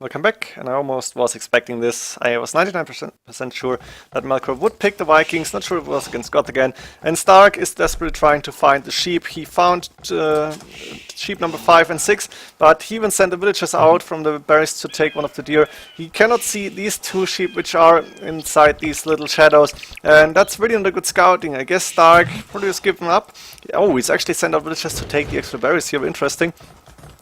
Welcome back, and I almost was expecting this. I was 99% sure that Melkor would pick the Vikings, not sure if it was against God again. And Stark is desperately trying to find the sheep. He found sheep number 5 and 6, but he even sent the villagers out from the berries to take one of the deer. He cannot see these 2 sheep which are inside these little shadows, and that's really not good scouting. I guess Stark probably has given up. Oh, he's actually sent out villagers to take the extra berries here, interesting.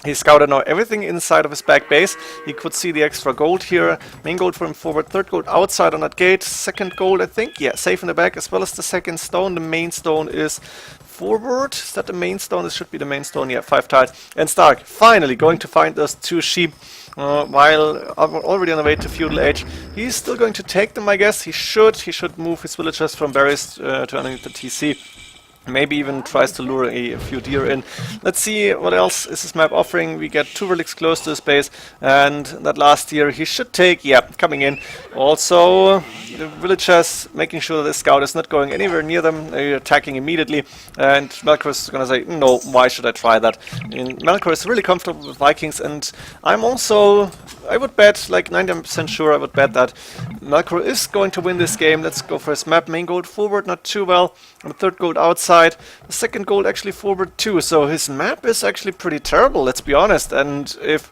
He scouted now everything inside of his back base. He could see the extra gold here. Main gold for him forward, 3rd gold outside on that gate. 2nd gold, I think. Yeah, safe in the back, as well as the 2nd stone. The main stone is forward. Is that the main stone? This should be the main stone. Yeah, 5 tiles. And Stark finally going to find those 2 sheep. While already on the way to feudal age. He's still going to take them, I guess. He should move his villagers from berries to underneath the TC. Maybe even tries to lure a few deer in. Let's see what else is this map offering. We get 2 relics close to his base, and that last deer he should take. Yeah, coming in. Also, the villagers making sure that the scout is not going anywhere near them. They're attacking immediately, and Melkor is gonna say, no, why should I try that? And Melkor is really comfortable with Vikings, and I'm also, I would bet, like 90% sure I would bet that Melkor is going to win this game. Let's go for his map. Main gold forward, not too well. And the 3rd gold outside. The 2nd gold actually forward too. So his map is actually pretty terrible, let's be honest. And if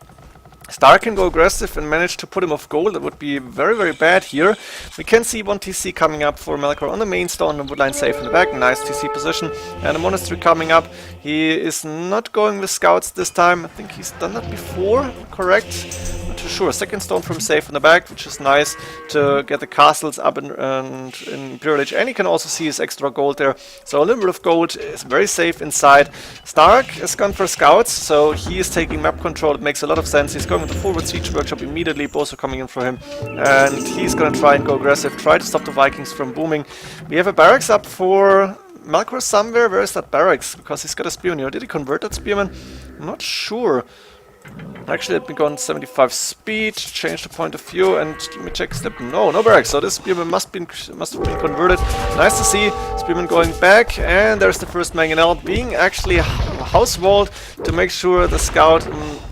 Stark can go aggressive and manage to put him off gold, that would be very, very bad here. We can see 1 TC coming up for Melkor on the main stone, and woodline safe in the back. Nice TC position. And a monastery coming up. He is not going with scouts this time. I think he's done that before, correct? Not too sure. 2nd stone from safe in the back, which is nice to get the castles up in Imperial Age. And you can also see his extra gold there. So a little bit of gold is very safe inside. Stark has gone for scouts, so he is taking map control. It makes a lot of sense. He's going with the forward siege workshop immediately. Both are coming in for him. And he's going to try and go aggressive, try to stop the Vikings from booming. We have a barracks up for Melkor somewhere. Where is that barracks? Because he's got a spearman here. Did he convert that spearman? I'm not sure. Actually, let me go on 75 speed, change the point of view, and let me check step. No barracks. So this spearman must have been converted. Nice to see spearman going back, and there's the first mangonel being actually house walled to make sure the scout,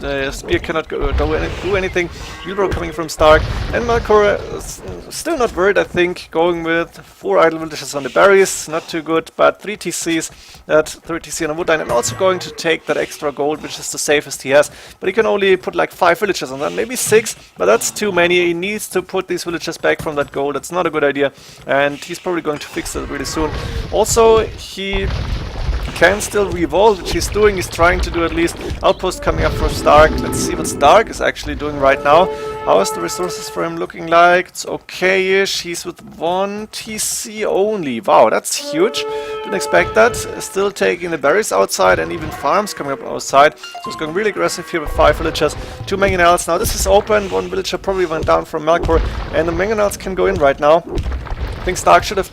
the spear cannot do anything. Wheelbarrow coming from Stark, and Melkor still not worried. I think going with 4 idle villages on the berries, not too good, but 3 TCs, that 3 TC on the woodline, and also going to take that extra gold, which is the safest he has. But he can only put like 5 villages on that, maybe 6, but that's too many. He needs to put these villages back from that gold. That's not a good idea, and he's probably going to fix that really soon. Also, he can still revolve, which he's doing. He's trying to do at least. Outpost coming up for Stark. Let's see what Stark is actually doing right now. How is the resources for him looking like? It's okay-ish. He's with 1 TC only. Wow, that's huge. Didn't expect that. Still taking the berries outside, and even farms coming up outside. So he's going really aggressive here with 5 villagers. 2 mangonels. Now this is open. 1 villager probably went down from Melkor, and the mangonels can go in right now. I think Stark should have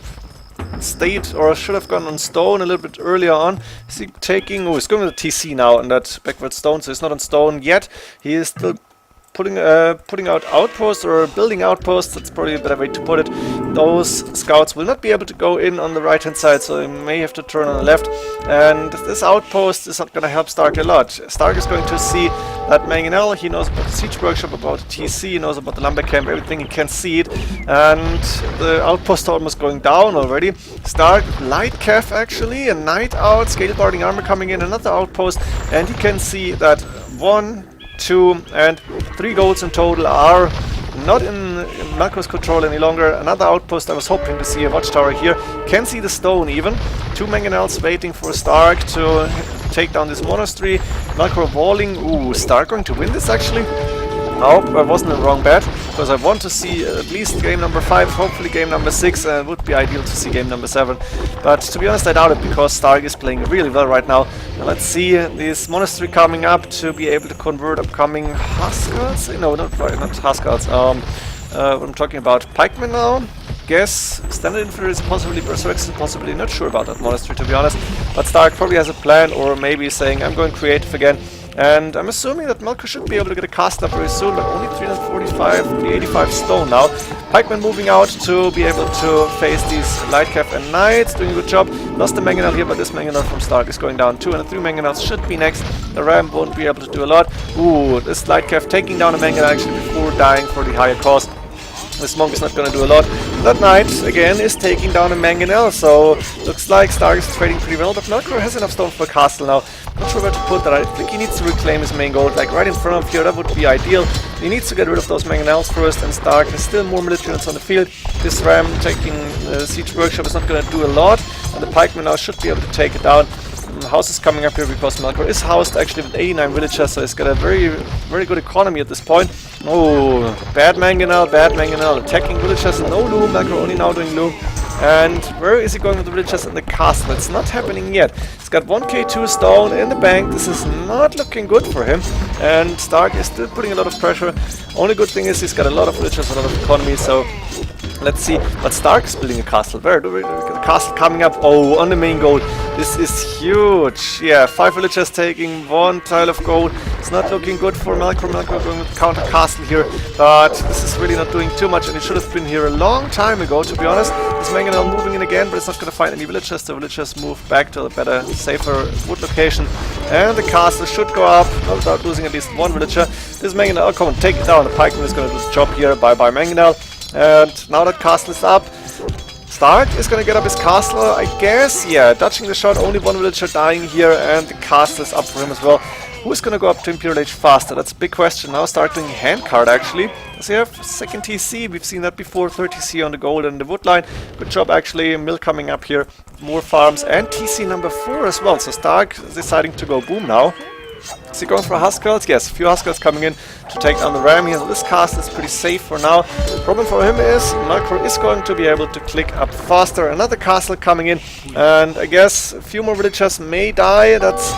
stayed, or should have gone on stone a little bit earlier on. Is he taking... Oh, he's going with the TC now on that backward stone, so he's not on stone yet. He is still putting out outposts, or building outposts. That's probably a better way to put it. Those scouts will not be able to go in on the right hand side, so they may have to turn on the left. And this outpost is not going to help Stark a lot. Stark is going to see that mangonel. He knows about the siege workshop, about the TC, he knows about the lumber camp, everything. He can see it, and the outpost are almost going down already. Stark light cav actually, a night out, scale barding armor coming in, another outpost, and he can see that 1, 2, and 3 golds in total are not in Melkor's control any longer. Another outpost. I was hoping to see a watchtower here. Can see the stone even. 2 mangonels waiting for Stark to take down this monastery. Melkor walling. Ooh, Stark going to win this actually? Nope, I wasn't in the wrong bet, because I want to see at least game number 5, hopefully game number 6, and it would be ideal to see game number 7. But to be honest, I doubt it, because Stark is playing really well right now. And let's see this monastery coming up to be able to convert upcoming Huskars. No, not Huskars. What I'm talking about, pikemen now. Guess standard infantry is possibly, berserkers is possibly, not sure about that monastery to be honest. But Stark probably has a plan, or maybe saying I'm going creative again. And I'm assuming that Melkor should be able to get a castle up very soon, but only 345, 385 stone now. Pikemen moving out to be able to face these Lightcav and Knights, doing a good job. Lost the Mangonel here, but this Mangonel from Stark is going down. 2 and 3 Mangonels should be next. The Ram won't be able to do a lot. Ooh, this Lightcav taking down a Mangonel actually before dying for the higher cost. This monk is not going to do a lot. That knight, again, is taking down a Mangonel, so looks like Stark is trading pretty well, but Melkor has enough stone for a castle now. Not sure where to put that. I think he needs to reclaim his main gold, like right in front of here. That would be ideal. He needs to get rid of those Mangonels first, and Stark has still more military units on the field. This Ram taking Siege Workshop is not going to do a lot, and the Pikemen now should be able to take it down. House is coming up here because Melkor is housed actually with 89 villagers, so he's got a very good economy at this point. Oh, bad Mangonel, attacking villagers, no loom, Melkor only now doing loom. And where is he going with the villagers in the castle? It's not happening yet. He's got 1k2 stone in the bank. This is not looking good for him. And Stark is still putting a lot of pressure. Only good thing is he's got a lot of villagers, a lot of economy, so let's see. But Stark is building a castle. Where do we get a castle coming up? Oh, on the main gold. This is huge. Yeah, 5 villagers taking 1 tile of gold. It's not looking good for Melkor. Melkor going with counter castle here, but this is really not doing too much, and it should have been here a long time ago, to be honest. This Mangonel moving in again, but it's not going to find any villagers. The villagers move back to a better, safer wood location, and the castle should go up, not without losing at least 1 villager. This Mangonel, oh, come on, take it down. The pikeman is going to do the job here. Bye-bye, Mangonel. And now that castle is up, Stark is going to get up his castle, I guess. Yeah, dodging the shot, only 1 villager dying here, and the castle is up for him as well. Who's going to go up to Imperial Age faster? That's a big question. Now Stark doing handcart actually. Does he have 2nd TC? We've seen that before, 3rd TC on the gold and the wood line. Good job actually, mill coming up here, more farms, and TC number 4 as well. So Stark is deciding to go boom now. Is he going for Huskarls? Yes, a few Huskarls coming in to take down the Ram here. So this castle is pretty safe for now. The problem for him is Melkor is going to be able to click up faster. Another castle coming in, and I guess a few more villagers may die. That's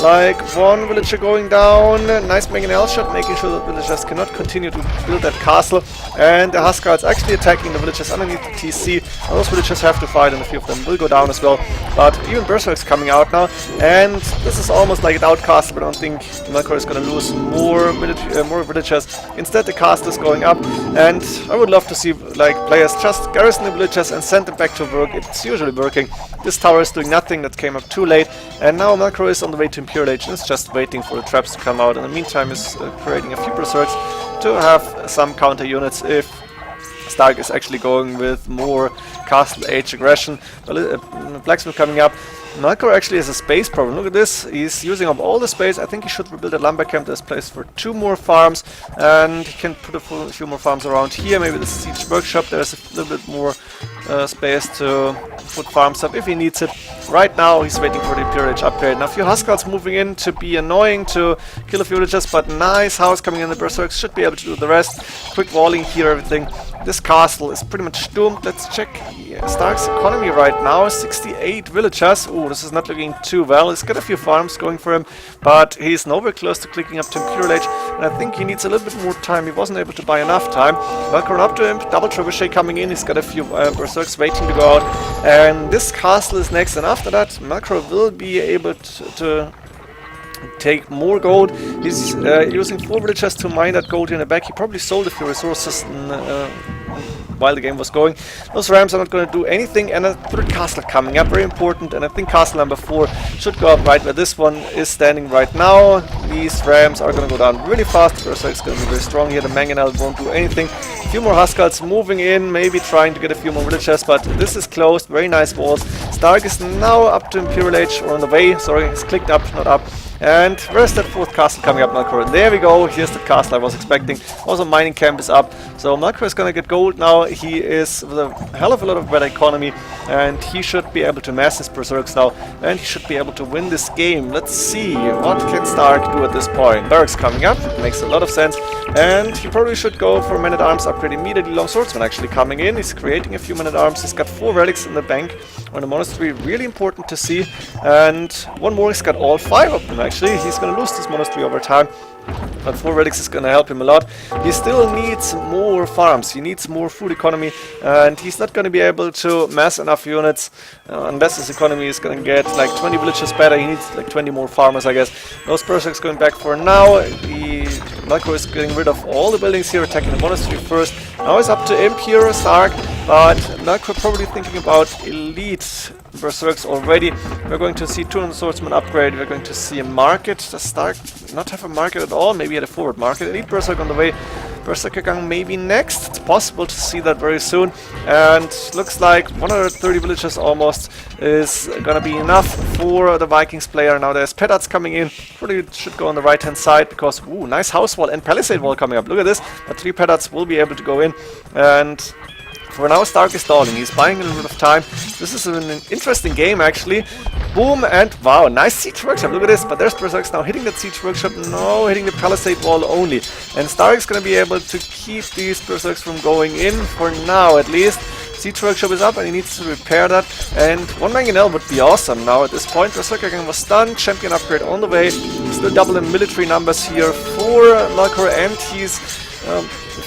like 1 villager going down. Nice Mangonel shot, making sure that villagers cannot continue to build that castle. And the Huskarls actually attacking the villagers underneath the TC. Now those villagers have to fight, and a few of them will go down as well. But even Berserk's coming out now, and this is almost like an out castle, but I don't think Melkor is going to lose more villagers. Instead, the castle is going up, and I would love to see like players just garrison the villagers and send them back to work. It's usually working. This tower is doing nothing. That came up too late, and now Melkor is on the way to Imperial Age and is just waiting for the traps to come out. In the meantime, is creating a few berserks to have some counter units if Stark is actually going with more castle age aggression. Blacksmith coming up. Melkor actually has a space problem. Look at this. He's using up all the space. I think he should rebuild a lumber camp. There's place for 2 more farms, and he can put a few more farms around here. Maybe the siege workshop. There's a little bit more space to put farms up if he needs it. Right now he's waiting for the Imperial Age upgrade. Now a few Huskarls moving in to be annoying, to kill a few villagers, but nice house coming in. The Berserks should be able to do the rest. Quick walling here, everything. This castle is pretty much doomed. Let's check Stark's economy right now. 68 villagers. Ooh, this is not looking too well. He's got a few farms going for him, but he's nowhere close to clicking up to Imperial Age, and I think he needs a little bit more time. He wasn't able to buy enough time. Melkor up to him. Double Trebuchet coming in. He's got a few Berserks waiting to go out, and this castle is next, and after that Melkor will be able to take more gold. He's using 4 villagers to mine that gold in the back. He probably sold a few resources while the game was going. Those Rams are not going to do anything, and a 3rd castle coming up, very important, and I think castle number 4 should go up right where this one is standing right now. These Rams are going to go down really fast. The Berserk is going to be very strong here. The Mangonel won't do anything. A few more Huskarls moving in, maybe trying to get a few more villagers, but this is closed. Very nice walls. Stark is now up to Imperial Age, or on the way, sorry, he's clicked up, not up. And where's that 4th castle coming up, Melkor? There we go, here's the castle I was expecting. Also mining camp is up, so Melkor is gonna get gold now. He is with a hell of a lot of better economy, and he should be able to mass his berserks now, and he should be able to win this game. Let's see, what can Stark do at this point? Barracks coming up, makes a lot of sense. And he probably should go for Man-at-Arms upgrade immediately. Long Swordsman actually coming in. He's creating a few Man-at-Arms. He's got 4 relics in the bank on the monastery. Really important to see. And one more, he's got all 5 of them actually. He's going to lose this monastery over time. But 4 relics is going to help him a lot. He still needs more farms, he needs more food economy, and he's not going to be able to mass enough units unless his economy is going to get like 20 villages better. He needs like 20 more farmers, I guess. Those berserks going back for now. Melkor is getting rid of all the buildings here, attacking the monastery first. Now it's up to Imp here, St4rk, but Melkor probably thinking about elite berserks already. We're going to see 200 swordsman upgrade. We're going to see a market. Does St4rk not have a market at all? Maybe at a forward market. Elite berserk on the way. Berserker Gang maybe next. It's possible to see that very soon. And looks like 130 villages almost is gonna be enough for the Vikings player. Now there's Petards coming in. Probably should go on the right hand side because, ooh, nice house wall and palisade wall coming up. Look at this. The 3 Petards will be able to go in. And for now, St4rk is stalling. He's buying a little bit of time. This is an interesting game, actually. Boom, and wow, nice siege workshop. Look at this. But there's berserks now hitting that siege workshop. No, hitting the palisade wall only. And St4rk is going to be able to keep these berserks from going in, for now at least. Siege workshop is up and he needs to repair that. And 1 mangonel would be awesome now at this point. Berserker Gang was done. Champion upgrade on the way. Still double in military numbers here for Melkor, and he's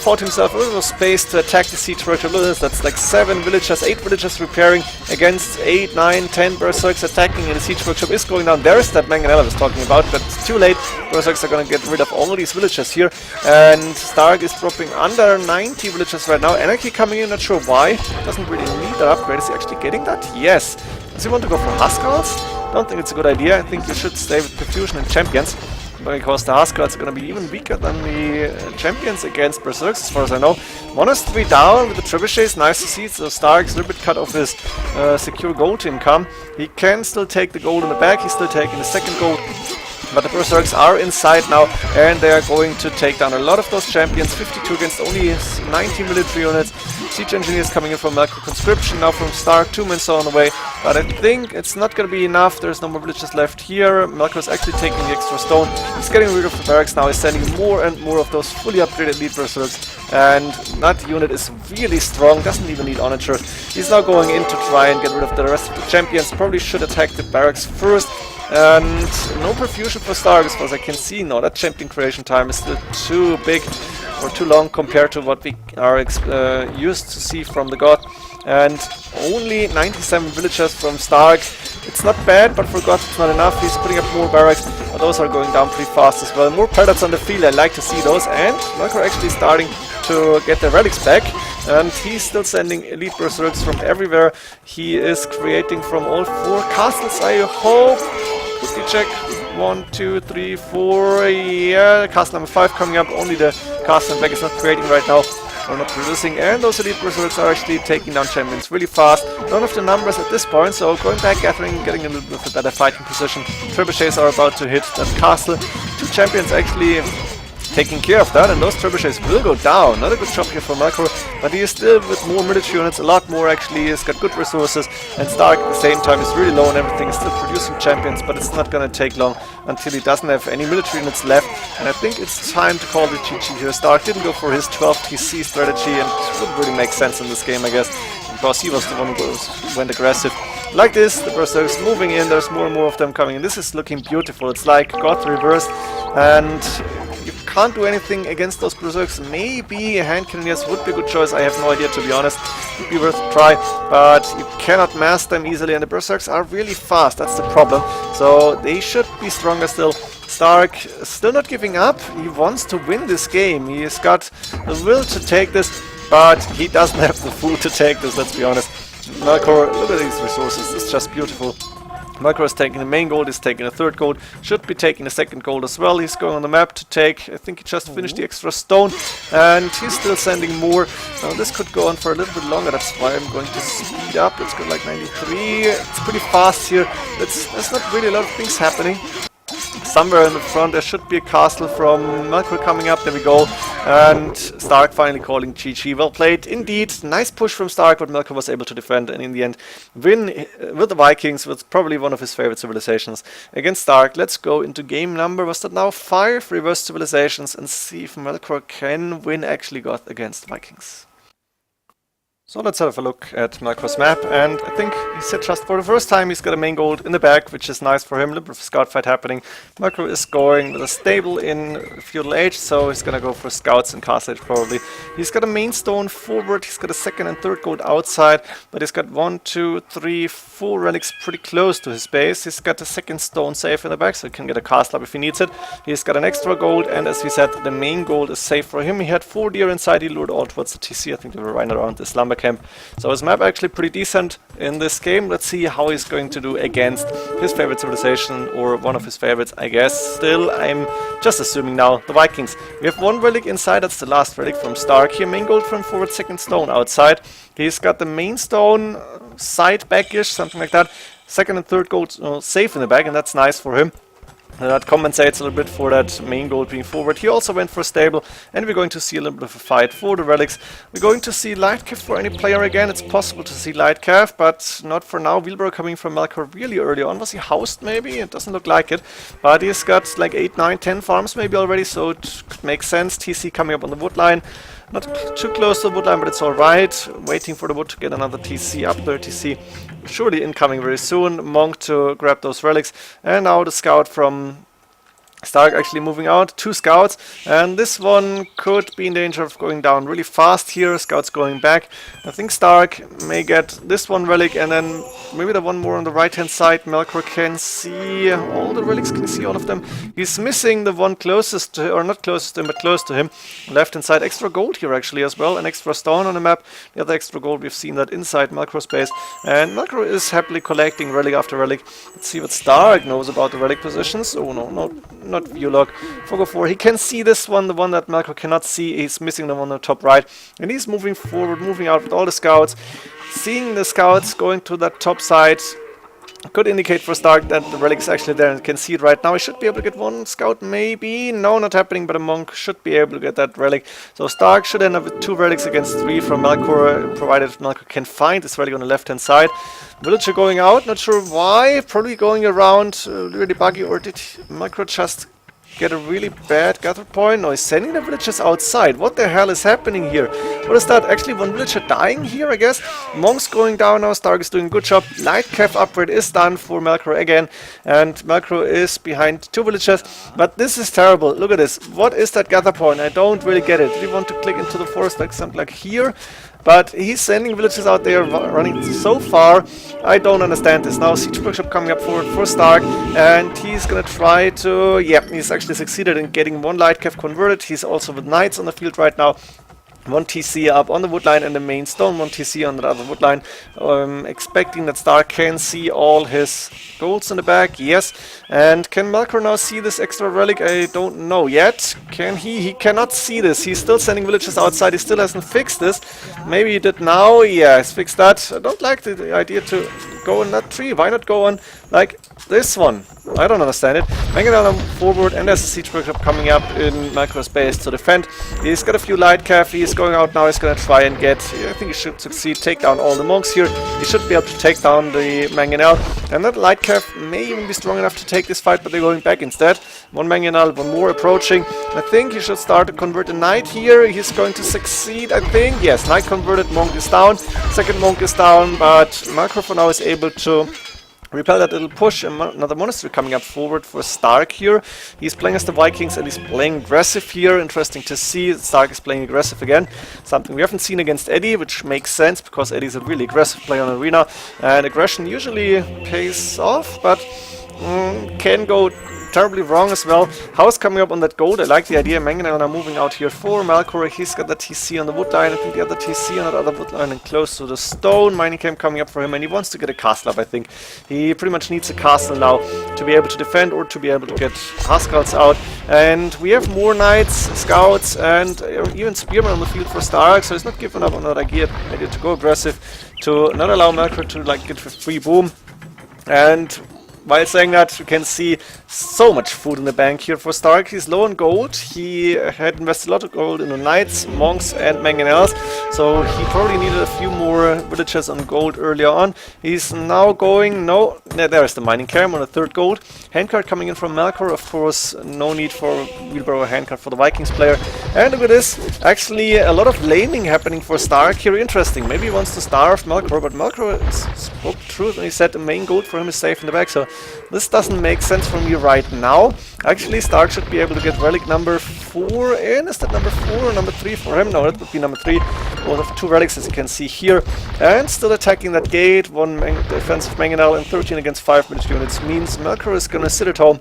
fought himself a little space to attack the siege workshop. Look at this, that's like 7 villagers, 8 villagers repairing against 8, 9, 10 berserks attacking, and the siege workshop is going down. There's that mangonel I was talking about, but it's too late. Berserks are going to get rid of all these villagers here, and St4rk is dropping under 90 villagers right now. Anarchy coming in, not sure why. Doesn't really need that upgrade. Is he actually getting that? Yes. Does he want to go for Huskarls? Don't think it's a good idea. I think you should stay with Perfusion and Champions, because the Huskarls are going to be even weaker than the Champions against Berserks, as far as I know. Monastery down with the trebuchets, nice to see. So St4rk is a little bit cut off his secure gold income. He can still take the gold in the back, he's still taking the second gold. But the Berserks are inside now, and they are going to take down a lot of those Champions. 52 against only 19 military units. Siege Engineers coming in from Melkor. Conscription now from St4rk. 2 men so on the way. But I think it's not going to be enough. There's no more villages left here. Melkor is actually taking the extra stone. He's getting rid of the barracks now. He's sending more and more of those fully upgraded elite Berserks. And that unit is really strong. Doesn't even need Onager. He's now going in to try and get rid of the rest of the Champions. Probably should attack the barracks first. And no perfusion for St4rk as far as I can see. No, that champion creation time is still too big or too long compared to what we are used to see from the god. And only 97 villagers from St4rk. It's not bad, but for god it's not enough. He's putting up more barracks, but those are going down pretty fast as well. More Petards on the field, I like to see those. And Melkor actually starting to get the relics back. And he's still sending elite berserks from everywhere. He is creating from all 4 castles, I hope. Quickly check. 1, 2, 3, 4. Yeah, castle number 5 coming up. Only the castle in back is not creating right now, or not producing. And those elite berserks are actually taking down champions really fast. None of the numbers at this point, so going back, gathering, getting a little bit of a better fighting position. Trebuchets are about to hit that castle. 2 champions actually taking care of that, and those trebuchets will go down. Not a good job here for Melkor, but he is still with more military units, a lot more actually. He's got good resources, and St4rk at the same time is really low and everything, is still producing champions, but it's not going to take long until he doesn't have any military units left. And I think it's time to call the GG here. St4rk didn't go for his 12 TC strategy, and it wouldn't really make sense in this game, I guess, because he was the one who went aggressive. Like this, the berserks moving in, there's more and more of them coming in. This is looking beautiful. It's like God reversed, and you can't do anything against those berserks. Maybe hand cannoneers would be a good choice. I have no idea, to be honest. Would be worth a try, but you cannot mass them easily, and the berserks are really fast. That's the problem. So they should be stronger still. St4rk still not giving up. He wants to win this game. He has got the will to take this, but he doesn't have the food to take this, let's be honest. Melkor, look at these resources, it's just beautiful. Melkor is taking the main gold, he's taking the 3rd gold, should be taking the 2nd gold as well. He's going on the map to take, I think he just finished the extra stone, and he's still sending more. Now this could go on for a little bit longer, that's why I'm going to speed up. Let's go like 93, it's pretty fast here. There's not really a lot of things happening. somewhere in the front there should be a castle from Melkor coming up. There we go. And st4rk finally calling GG. Well played indeed. Nice push from st4rk, but Melkor was able to defend and in the end win with the Vikings with probably one of his favorite civilizations against st4rk. Let's go into game number, was that now 5 reverse civilizations, and see if Melkor can win actually Goth against Vikings. So let's have a look at Melkor's map, and I think he said just for the first time he's got a main gold in the back, which is nice for him. A little bit of a scout fight happening. Melkor is going with a stable in feudal age, so he's gonna go for scouts in castle age probably. He's got a main stone forward, he's got a second and third gold outside, but he's got 1, 2, 3, 4 relics pretty close to his base. He's got a second stone safe in the back, so he can get a castle up if he needs it. He's got an extra gold, and as we said, the main gold is safe for him. He had 4 deer inside, he lured all towards the TC. I think they were right around this lumber camp. So his map actually pretty decent in this game. Let's see how he's going to do against his favorite civilization, or one of his favorites, I guess. Still, I'm just assuming now the Vikings. We have 1 relic inside, that's the last relic from st4rk here. Main gold from forward, second stone outside. He's got the main stone side backish, something like that. Second and third gold safe in the back, and that's nice for him. That compensates a little bit for that main gold being forward. He also went for stable, and we're going to see a little bit of a fight for the relics. We're going to see Lightcav for any player again. It's possible to see Lightcav, but not for now. Wheelbarrow coming from Melkor really early on. Was he housed maybe? It doesn't look like it. But he's got like 8, 9, 10 farms maybe already, so it could make sense. TC coming up on the wood line. Not too close to the wood line, but it's alright. Waiting for the wood to get another TC, up there TC. Surely incoming very soon. Monk to grab those relics. And now the scout from st4rk actually moving out. 2 scouts. And this one could be in danger of going down really fast here. Scouts going back. I think st4rk may get this one relic, and then maybe the one more on the right hand side. Melkor can see all the relics. Can you see all of them? He's missing the one closest to, or not closest to him, but close to him. Left hand side. Extra gold here actually as well. An extra stone on the map. The other extra gold, we've seen that inside Melkor's base. And Melkor is happily collecting relic after relic. Let's see what st4rk knows about the relic positions. Oh no, not view log. MoAre4, he can see this one, the one that Melkor cannot see. He's missing the one on the top right. And he's moving forward, moving out with all the scouts. Seeing the scouts going to that top side could indicate for st4rk that the relic is actually there and can see it right now. He should be able to get 1 scout maybe. No, not happening, but a monk should be able to get that relic. So st4rk should end up with 2 relics against 3 from Melkor, provided Melkor can find this relic on the left hand side. Villager going out, not sure why. Probably going around really buggy, or did Melkor just get a really bad gather point? No, he's sending the villagers outside. What the hell is happening here? What is that? Actually, 1 villager dying here, I guess. Monk's going down now. st4rk is doing a good job. Lightcav upgrade is done for Melkor again. And Melkor is behind 2 villagers. But this is terrible. Look at this. What is that gather point? I don't really get it. Do you want to click into the forest like something like here? But he's sending villagers out there running so far. I don't understand this. Now Siege Workshop coming up forward for st4rk, and he's gonna try to, yeah, he's actually succeeded in getting 1 Lightcav converted. He's also with knights on the field right now. 1 TC up on the woodline and the main stone, 1 TC on the other woodline. Expecting that st4rk can see all his golds in the back, yes. And can Melkor now see this extra relic? I don't know yet. Can he? He cannot see this. He's still sending villagers outside. He still hasn't fixed this. Maybe he did now. Yeah, he's fixed that. I don't like the idea to go in that tree. Why not go on like this one? I don't understand it. Manganello forward, and there's a siege workshop coming up in Melkor's base to defend. He's got a few Lightcav. He's going out now. He's going to try and get, I think he should succeed, take down all the monks here. He should be able to take down the Manganel. And that Lightcav may even be strong enough to take this fight, but they're going back instead. 1 Manganel, 1 more approaching. I think he should start to convert a knight here. He's going to succeed, I think. Yes, knight converted, monk is down. Second monk is down, but Melkor for now is able to repel that little push. Another monastery coming up forward for st4rk here. He's playing as the Vikings and he's playing aggressive here. Interesting to see. st4rk is playing aggressive again. Something we haven't seen against Eddie, which makes sense because Eddie's a really aggressive player on Arena. And aggression usually pays off, but can go terribly wrong as well. House coming up on that gold. I like the idea. Manganel now moving out here for Melkor. He's got the TC on the wood line. I think the other TC on that other wood line and close to the stone. Mining camp coming up for him, and he wants to get a castle up, I think. He pretty much needs a castle now to be able to defend or to be able to get Huskarls out. And we have more knights, scouts, and even spearmen on the field for st4rk, so he's not giving up on that idea to go aggressive, to not allow Melkor to like get a free boom. And while saying that, you can see so much food in the bank here for st4rk. He's low on gold. He had invested a lot of gold into knights, monks and mangonels, so he probably needed a few more villagers on gold earlier on. He's now going, no, there's the mining camp on a 3rd gold. Handcart coming in from Melkor, of course, no need for wheelbarrow handcart for the Vikings player. And look at this, actually a lot of laning happening for st4rk here. Interesting, maybe he wants to starve Melkor, but Melkor spoke truth and he said the main gold for him is safe in the back, so this doesn't make sense for me right now. Actually, st4rk should be able to get relic number 4 in. Is that number 4 or number 3 for him? No, that would be number 3. We'll have 2 relics, as you can see here. And still attacking that gate. 1 defensive mangonel and 13 against 5 military units means Melkor is gonna sit at home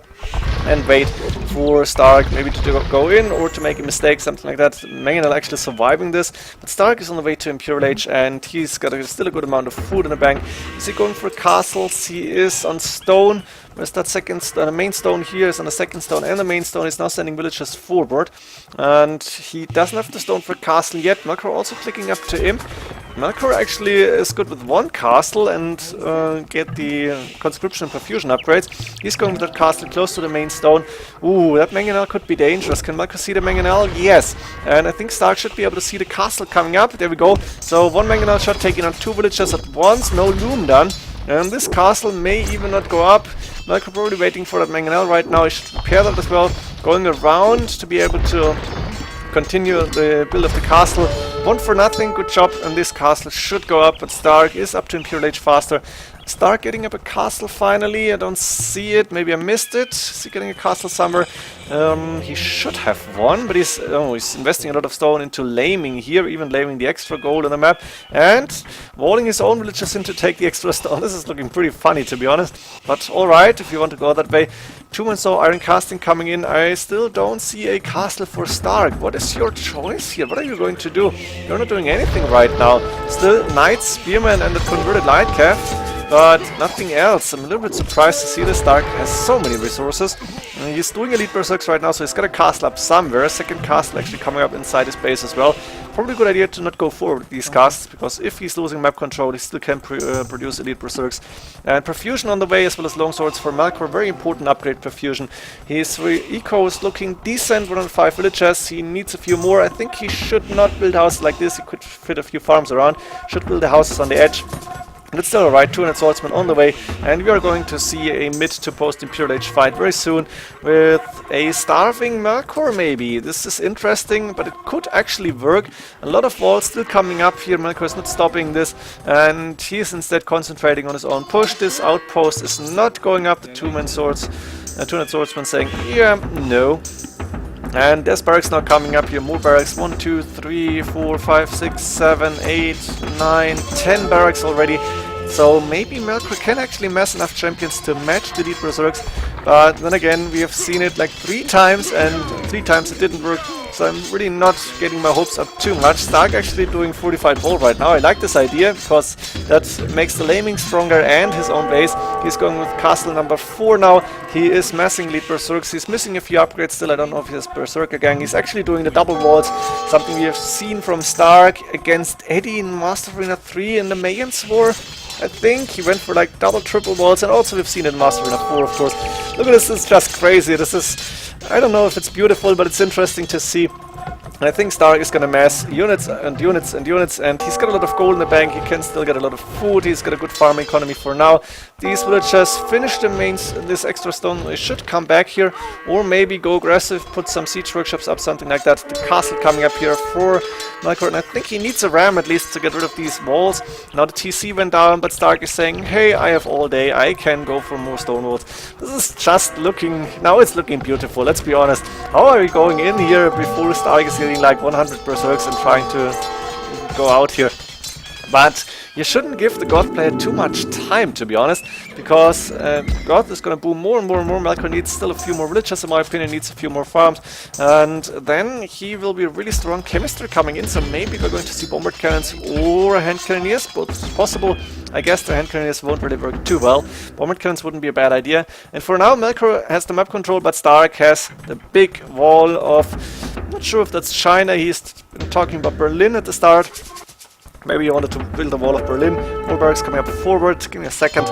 and wait for st4rk maybe to go in or to make a mistake, something like that. Mangonel actually surviving this, but st4rk is on the way to Imperial Age and he's got still a good amount of food in the bank. Is he going for castles? He is on stone. Where's that second the main stone here is on the second stone, and the main stone is now sending villagers forward. And he doesn't have the stone for castle yet. Melkor also clicking up to him. Melkor actually is good with 1 castle and get the conscription and perfusion upgrades. He's going with that castle close to the main stone. Ooh, that mangonel could be dangerous. Can Melkor see the mangonel? Yes. And I think st4rk should be able to see the castle coming up. There we go. So 1 mangonel shot taking on 2 villagers at once. No loom done. And this castle may even not go up. Melkor probably waiting for that mangonel right now. He should repair that as well. Going around to be able to continue the build of the castle. 1 for nothing, good job, and this castle should go up, but st4rk is up to Imperial Age faster. st4rk getting up a castle finally, I don't see it, maybe I missed it. Is he getting a castle somewhere? He should have 1, but he's investing a lot of stone into laming here, even laming the extra gold on the map, and walling his own villagers in to take the extra stone. This is looking pretty funny, to be honest, but alright, if you want to go that way. 2 and so iron casting coming in. I still don't see a castle for st4rk. What is your choice here? What are you going to do? You're not doing anything right now. Still knights, spearmen and the converted light cap, but nothing else. I'm a little bit surprised to see this. st4rk has so many resources. He's doing elite berserks right now, so he's got a castle up somewhere. A second castle actually coming up inside his base as well. Probably a good idea to not go forward with these castles, because if he's losing map control, he still can produce elite berserks. And perfusion on the way, as well as longswords for Melkor. Very important upgrade, perfusion. His eco is looking decent, 105 villagers. He needs a few more. I think he should not build houses like this. He could fit a few farms around. Should build the houses on the edge. But it's still alright, 200 swordsmen on the way, and we are going to see a mid to post Imperial Age fight very soon with a starving Melkor maybe. This is interesting, but it could actually work. A lot of walls still coming up here. Melkor is not stopping this, and he is instead concentrating on his own push. This outpost is not going up. The 200 swordsmen saying, yeah, no. And there's barracks now coming up here, more barracks, 1, 2, 3, 4, 5, 6, 7, 8, 9, 10 barracks already. So maybe Melkor can actually mass enough champions to match the elite berserks, but then again we have seen it like 3 times and 3 times it didn't work. So I'm really not getting my hopes up too much. st4rk actually doing fortified wall right now. I like this idea because that makes the laming stronger and his own base. He's going with castle number 4 now. He is massing elite berserks. He's missing a few upgrades still. I don't know if he has berserker gang. He's actually doing the double walls, something we have seen from st4rk against Eddie in Master Arena 3 in the Mayans War. I think he went for like double, triple walls, and also we've seen it in Master Arena 4, of course. Look at this, it's just crazy. This is, I don't know if it's beautiful, but it's interesting to see. And I think st4rk is gonna mass units and units and units, and he's got a lot of gold in the bank. He can still get a lot of food. He's got a good farming economy for now. These villagers finish the mains, this extra stone. They should come back here, or maybe go aggressive, put some siege workshops up, something like that. The castle coming up here for Melkor, and I think he needs a ram at least to get rid of these walls. Now the TC went down, but st4rk is saying, hey, I have all day, I can go for more stone walls. This is just looking, now it's looking beautiful, let's be honest. How are we going in here before st4rk is getting like 100 berserks and trying to go out here? But you shouldn't give the God player too much time, to be honest, because God is going to boom more and more and more. Melkor needs still a few more villagers, in my opinion, needs a few more farms, and then he will be a really strong chemistry coming in, so maybe we're going to see bombard cannons or hand cannoneers, both is possible. I guess the hand cannoneers won't really work too well. Bombard cannons wouldn't be a bad idea. And for now, Melkor has the map control, but st4rk has the big wall of, I'm not sure if that's China, he's talking about Berlin at the start. Maybe he wanted to build a wall of Berlin. More barracks coming up forward. Give me a second.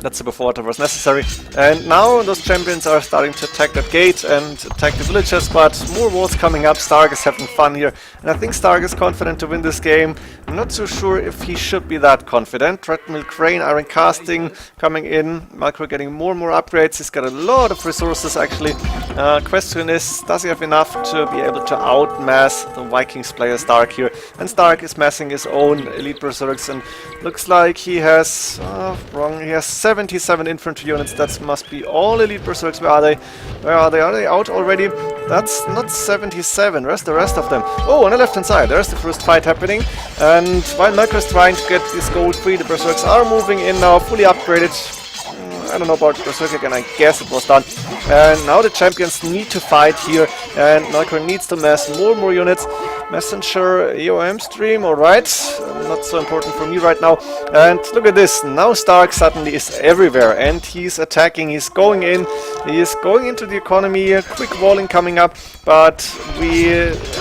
That's the before water was necessary. And now those champions are starting to attack that gate and attack the villagers, but more walls coming up. St4rk is having fun here. And I think St4rk is confident to win this game. I'm not so sure if he should be that confident. Treadmill Crane, Iron Casting coming in. Melkor getting more and more upgrades. He's got a lot of resources actually. Question is, does he have enough to be able to outmass the Vikings player St4rk here? And St4rk is massing his own elite berserks, and looks like he has wrong. He has 77 infantry units. That must be all elite berserks. Where are they? Where are they? Are they out already? That's not 77. Where's the rest of them? Oh, on the left hand side, there's the first fight happening. And while Melkor is trying to get this gold free, the berserks are moving in now, fully upgraded. I don't know about Berserk again, I guess it was done. And now the champions need to fight here, and Melkor needs to mass more and more units. Messenger EOM stream, alright. Not so important for me right now. And look at this, now St4rk suddenly is everywhere, and he's attacking, he's going in, he is going into the economy, quick walling coming up, but we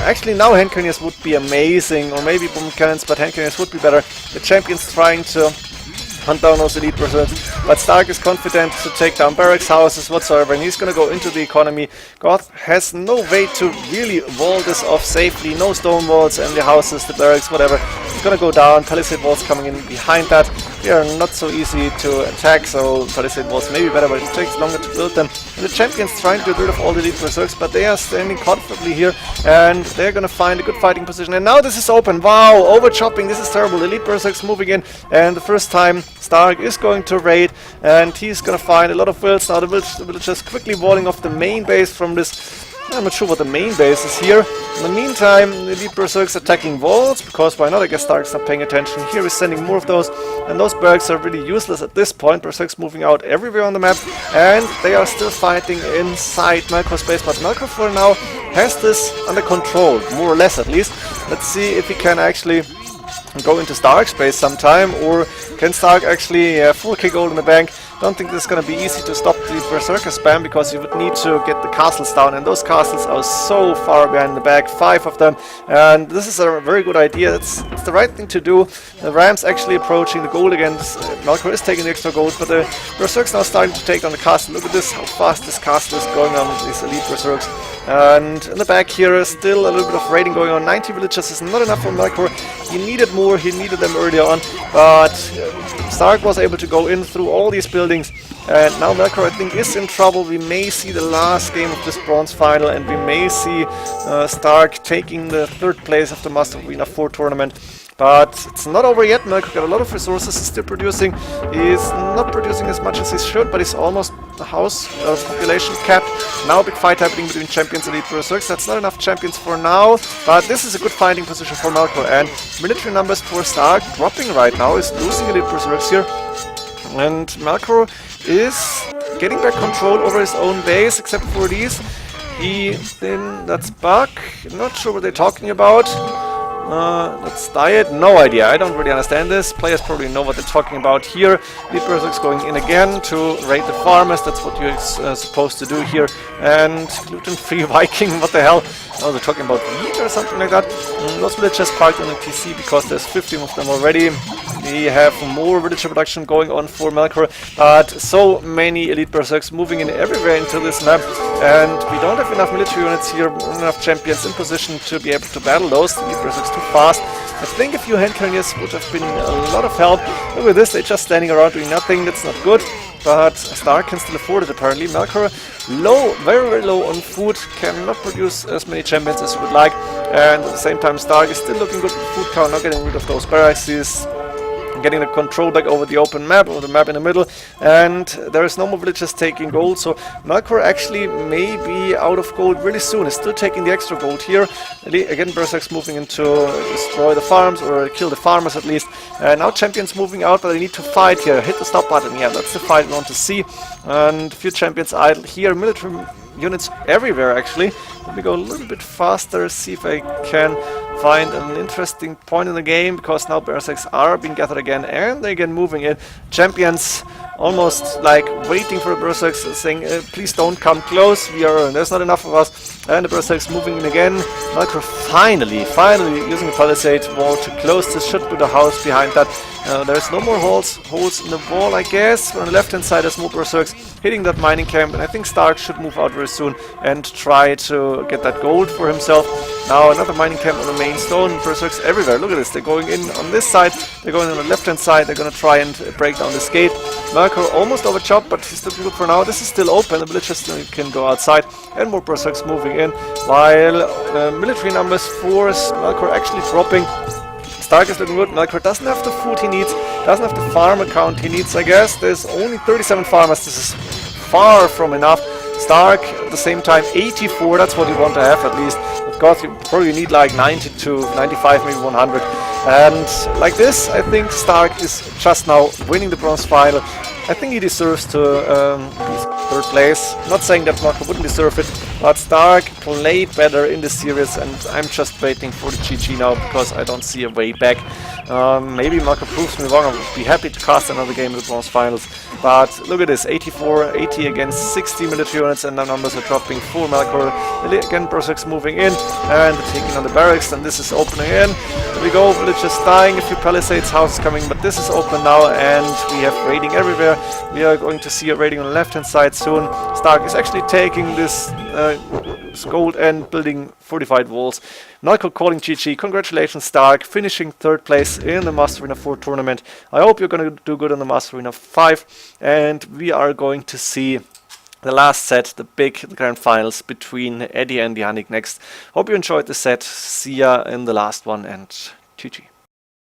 actually now hand cannons would be amazing, or maybe bomb cannons, but hand cannons would be better. The champions trying to hunt down those elite berserks, but St4rk is confident to take down barracks, houses, whatsoever, and he's gonna go into the economy. Goth has no way to really wall this off safely, no stone walls and the houses, the barracks, whatever. He's gonna go down, palisade walls coming in behind that. They are not so easy to attack, so palisade walls may be better, but it takes longer to build them. And the champions trying to get rid of all the elite berserks, but they are standing comfortably here, and they're gonna find a good fighting position. And now this is open, wow, over chopping, this is terrible. Elite berserks moving in, and the first time St4rk is going to raid, and he's gonna find a lot of builds. Now the villagers quickly walling off the main base from this. I'm not sure what the main base is here. In the meantime, the elite berserks attacking walls, because why not? I guess St4rk's not paying attention. Here is sending more of those, and those barracks are really useless at this point. Berserks moving out everywhere on the map, and they are still fighting inside Melkor's base, but Melkor for now has this under control, more or less at least. Let's see if he can actually go into St4rk's base sometime, or can St4rk actually 4k gold in the bank. Don't think this is going to be easy to stop the berserker spam, because you would need to get the castles down, and those castles are so far behind the back, 5 of them, and this is a very good idea. It's the right thing to do. The Rams actually approaching the gold again. Melkor is taking the extra gold, but the berserks now starting to take down the castle. Look at this, how fast this castle is going on with these elite berserks. And in the back here is still a little bit of raiding going on. 90 villages is not enough for Melkor. He needed more, he needed them earlier on, but St4rk was able to go in through all these buildings, and now Melkor I think is in trouble. We may see the last game of this bronze final, and we may see St4rk taking the 3rd place of the Master of Arena 4 tournament. But it's not over yet. Melkor got a lot of resources, he's still producing. He's not producing as much as he should, but he's almost the house population cap. Now a big fight happening between champions and elite berserks. That's not enough champions for now, but this is a good fighting position for Melkor. And military numbers for St4rk dropping right now, is losing elite berserks here. And Melkor is getting back control over his own base, except for these. That's Buck. Not sure what they're talking about. Let's diet, no idea, I don't really understand this. Players probably know what they're talking about here. Elite berserks going in again to raid the farmers, that's what you're supposed to do here. And gluten-free Viking, what the hell? Oh, they're talking about wheat or something like that. Those villagers parked on the TC because there's 15 of them already. We have more villager production going on for Melkor, but so many elite berserks moving in everywhere into this map, and we don't have enough military units here, enough champions in position to be able to battle those elite berserks too fast. I think a few hand cannons would have been a lot of help. Look at this, they're just standing around doing nothing, that's not good. But St4rk can still afford it apparently. Melkor low, very low on food, cannot produce as many champions as he would like, and at the same time St4rk is still looking good with food count, not getting rid of those barracks. He's getting the control back over the open map, or the map in the middle, and there is no more villagers taking gold, so Melkor actually may be out of gold really soon. He's still taking the extra gold here. Again, berserks moving in to destroy the farms, or kill the farmers at least. Now champions moving out, but they need to fight here. Hit the stop button, yeah, that's the fight we want to see. And a few champions idle here, military units everywhere actually. Let me go a little bit faster, see if I can find an interesting point in the game, because now berserks are being gathered again, and they're again moving in. Champions almost like waiting for the Berserks, saying, please don't come close, there's not enough of us. And the Berserks moving in again. Melkor finally using the palisade wall to close this shut to the house behind that. There's no more holes in the wall, I guess. On the left hand side there's more Berserks hitting that mining camp, and I think st4rk should move out very soon and try to get that gold for himself. Now another mining camp on the main stone, Berserks everywhere. Look at this, they're going in on this side, they're going on the left hand side, they're going to try and break down this gate. Melkor almost overchopped, but he's still good for now. This is still open, the villagers still can go outside, and more Berserks moving in, while military numbers force Melkor actually dropping. st4rk is looking good. Melkor doesn't have the food he needs, doesn't have the farm account he needs, I guess. There's only 37 farmers, this is far from enough. st4rk at the same time 84, that's what you want to have at least. Of course you probably need like 90 to 95, maybe 100. And like this, I think st4rk is just now winning the bronze final. I think he deserves to be third place. Not saying that Melkor wouldn't deserve it, but st4rk played better in this series, and I'm just waiting for the GG now because I don't see a way back. Maybe Melkor proves me wrong. I would be happy to cast another game in the bronze finals. But look at this, 84, 80 against 60 military units, and the numbers are dropping for Melkor. Again, Berserk's moving in, and taking on the barracks, and this is opening in. There we go, villagers dying, a few palisades, houses coming, but this is open now, and we have raiding everywhere. We are going to see a raiding on the left hand side soon. st4rk is actually taking this gold and building fortified walls. Melkor calling GG. Congratulations st4rk, finishing third place in the MoAre4 tournament. I hope you're going to do good on the MoAre5, and we are going to see the last set, the grand finals between Eddie and Yannick next. Hope you enjoyed the set. See ya in the last one, and GG.